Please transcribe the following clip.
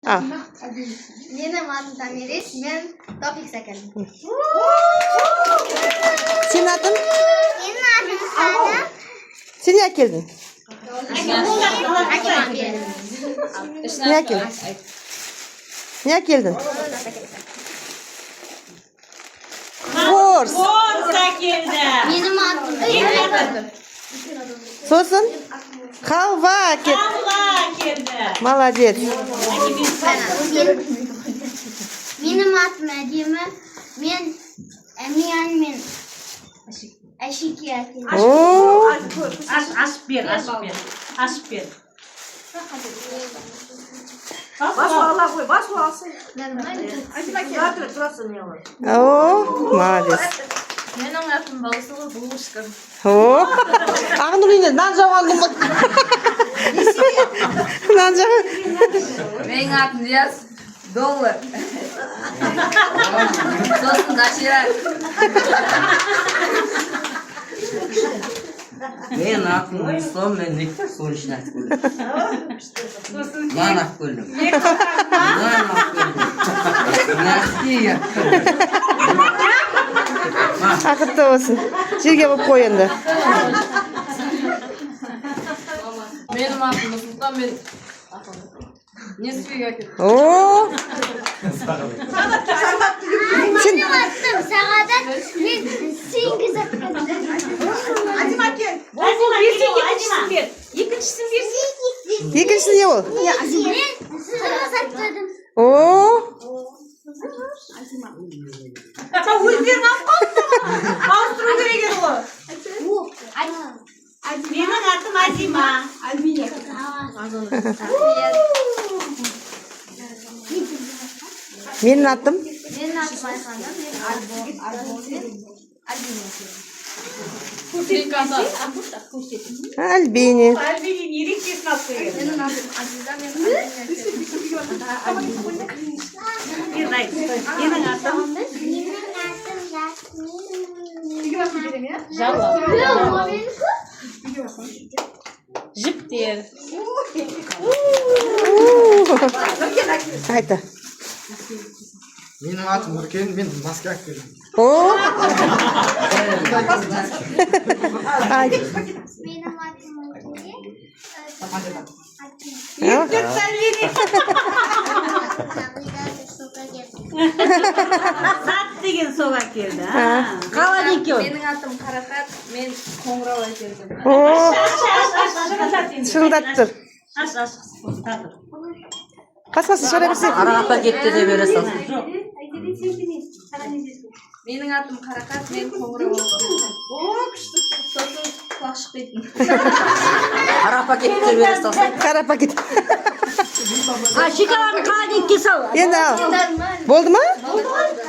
Al. Benim adım Tamiris, ben Topik Sakalım. Senin adın? Benim adım Sana. Sen niye geldin? Niye geldin? Niye geldin? Force. Benim adım Sosun? Halva gel. Молодец. Benim adım Edime, ben Emiyen Aşık yakin. Oo. Aspir. Oo. Молодец. Менің атым Балсығы Бұлышқын. Oo. Ağın yine nan жауғандым bak. Nan жауған. Менің атым Диас Доллар. Сосын Даширак. Мен атым Ислам, мен нектар солишін атып көрдім. Нан атып көрдім. Нан атып көрдім. Настя. Ақытты болсын. Жерге болып қой енді. Менің атым Нұрсұлтан, мен Несіпек әкелдім. Oo. Benim adım Sağadat, ben Singiz'e Екіншісі не ол? Ben Sıra sakladım. Oo. Менің атым Азима. Менің атым? Benim adım Ayhan'ım, ben Альбини. Альбинин ерекшесін алып қойған. Benim adım Aziza, ben Менің атым Жіптер. Айта. Менің атым Үркен, мен маска әкелдім. Oo. Ay. Benim adım Mutlu'yu. Сат деген соға келді. Қалады екен. Менің атым Қарақат, мен Қоңырау әкелдім. Oo. Шырылдап тұр. Аш. Татыр. Басқасын шығара берсе. Араққа кетті де бере салсын. Менің атым Қарақат, мен Қоңырау әкелдім. Сосын құлақшық дейтін. Араққа кетті де бере салсын. Қара пакет. Шикараны қалады екке сал. Енді ал. Болды ма?